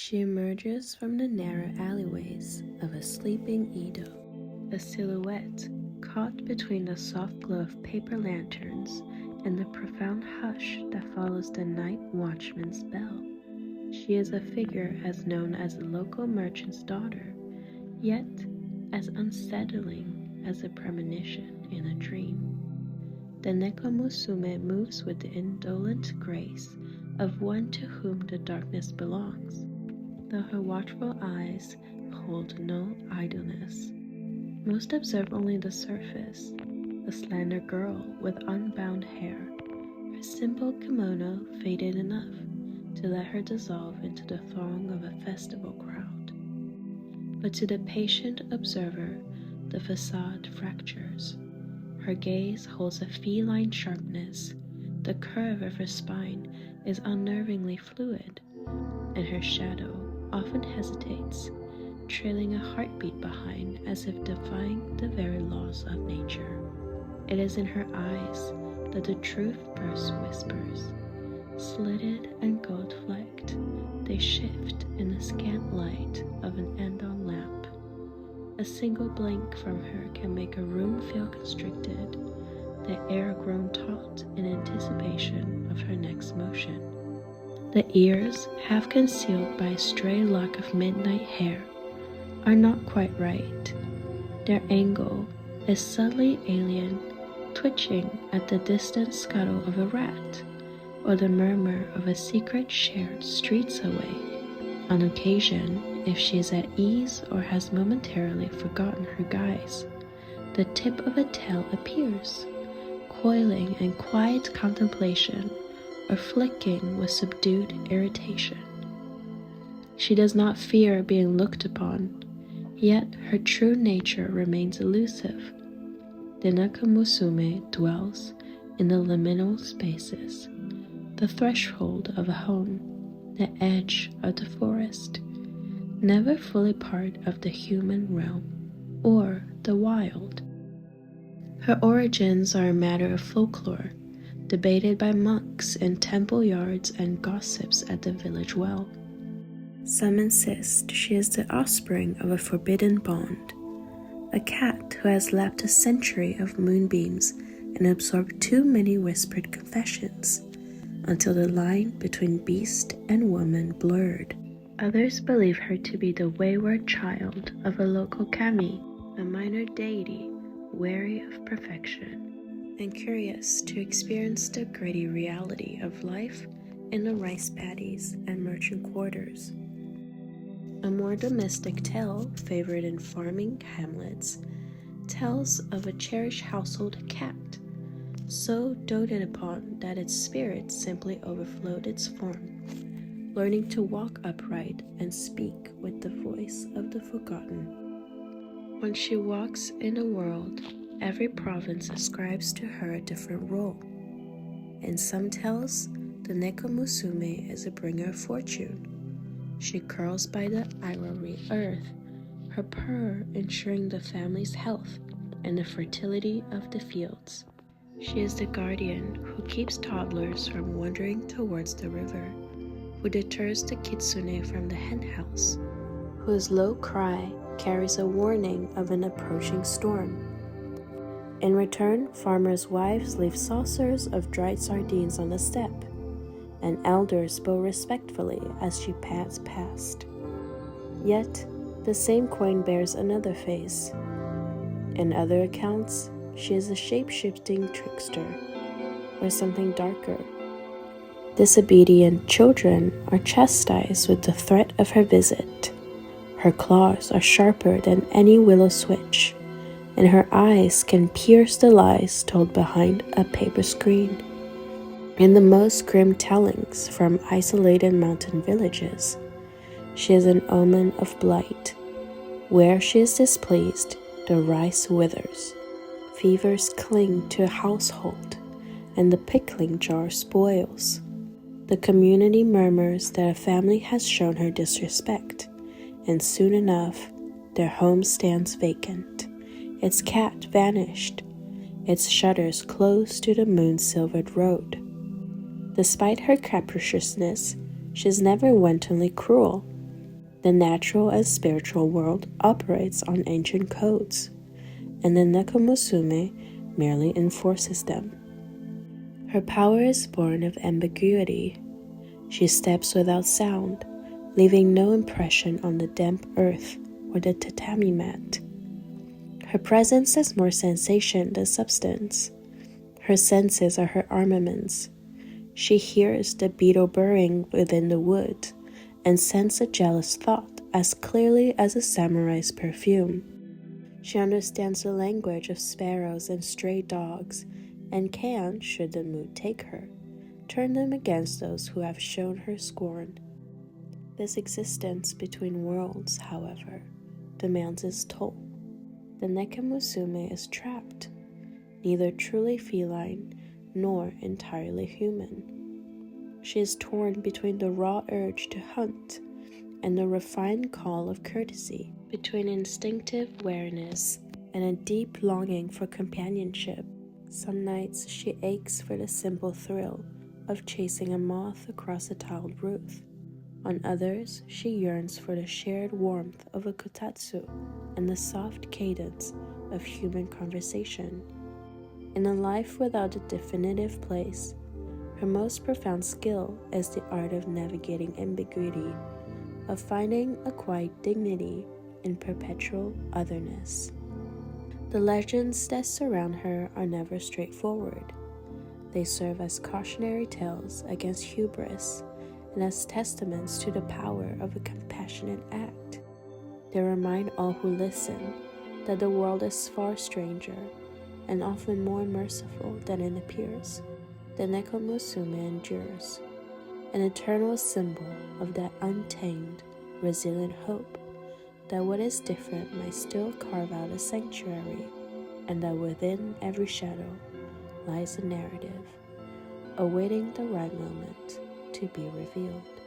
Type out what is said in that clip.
She emerges from the narrow alleyways of a sleeping Edo, a silhouette caught between the soft glow of paper lanterns and the profound hush that follows the night watchman's bell. She is a figure as known as the local merchant's daughter, yet as unsettling as a premonition in a dream. The Nekomusume moves with the indolent grace of one to whom the darkness belongs, though her watchful eyes hold no idleness. Most observe only the surface, a slender girl with unbound hair, her simple kimono faded enough to let her dissolve into the throng of a festival crowd. But to the patient observer, the facade fractures. Her gaze holds a feline sharpness, the curve of her spine is unnervingly fluid, and her shadow often hesitates, trailing a heartbeat behind as if defying the very laws of nature. It is in her eyes that the truth burst whispers. Slitted and gold-flecked, they shift in the scant light of an andon lamp. A single blink from her can make a room feel constricted, the air grown taut in anticipation of her next motion. The ears, half concealed by a stray lock of midnight hair, are not quite right. Their angle is subtly alien, twitching at the distant scuttle of a rat, or the murmur of a secret shared streets away. On occasion, if she is at ease or has momentarily forgotten her guise, the tip of a tail appears, coiling in quiet contemplation or flicking with subdued irritation. She does not fear being looked upon, yet her true nature remains elusive. The Nekomusume dwells in the liminal spaces, the threshold of a home, the edge of the forest, never fully part of the human realm or the wild. Her origins are a matter of folklore, debated by monks in temple yards and gossips at the village well. Some insist she is the offspring of a forbidden bond, a cat who has lapped a century of moonbeams and absorbed too many whispered confessions, until the line between beast and woman blurred. Others believe her to be the wayward child of a local kami, a minor deity wary of perfection, and curious to experience the gritty reality of life in the rice paddies and merchant quarters. A more domestic tale, favored in farming hamlets, tells of a cherished household cat, so doted upon that its spirit simply overflowed its form, learning to walk upright and speak with the voice of the forgotten. When she walks in a world, every province ascribes to her a different role. In some tales, the Nekomusume is a bringer of fortune. She curls by the irory earth, her purr ensuring the family's health and the fertility of the fields. She is the guardian who keeps toddlers from wandering towards the river, who deters the kitsune from the henhouse, whose low cry carries a warning of an approaching storm. In return, farmers' wives leave saucers of dried sardines on the step, and elders bow respectfully as she pads past. Yet, the same coin bears another face. In other accounts, she is a shape-shifting trickster, or something darker. Disobedient children are chastised with the threat of her visit. Her claws are sharper than any willow switch, and her eyes can pierce the lies told behind a paper screen. In the most grim tellings from isolated mountain villages, she is an omen of blight. Where she is displeased, the rice withers. Fevers cling to a household, and the pickling jar spoils. The community murmurs that a family has shown her disrespect, and soon enough, their home stands vacant. Its cat vanished, its shutters closed to the moon-silvered road. Despite her capriciousness, she is never wantonly cruel. The natural and spiritual world operates on ancient codes, and the Nekomusume merely enforces them. Her power is born of ambiguity. She steps without sound, leaving no impression on the damp earth or the tatami mat. Her presence has more sensation than substance. Her senses are her armaments. She hears the beetle burrowing within the wood and scents a jealous thought as clearly as a samurai's perfume. She understands the language of sparrows and stray dogs and can, should the mood take her, turn them against those who have shown her scorn. This existence between worlds, however, demands its toll. The Nekomusume is trapped, neither truly feline nor entirely human. She is torn between the raw urge to hunt and the refined call of courtesy, between instinctive wariness and a deep longing for companionship. Some nights she aches for the simple thrill of chasing a moth across a tiled roof. On others, she yearns for the shared warmth of a kotatsu and the soft cadence of human conversation. In a life without a definitive place, her most profound skill is the art of navigating ambiguity, of finding a quiet dignity in perpetual otherness. The legends that surround her are never straightforward. They serve as cautionary tales against hubris and as testaments to the power of a compassionate act. They remind all who listen that the world is far stranger and often more merciful than it appears. The Nekomusume endures, an eternal symbol of that untamed, resilient hope that what is different might still carve out a sanctuary, and that within every shadow lies a narrative, awaiting the right moment to be revealed.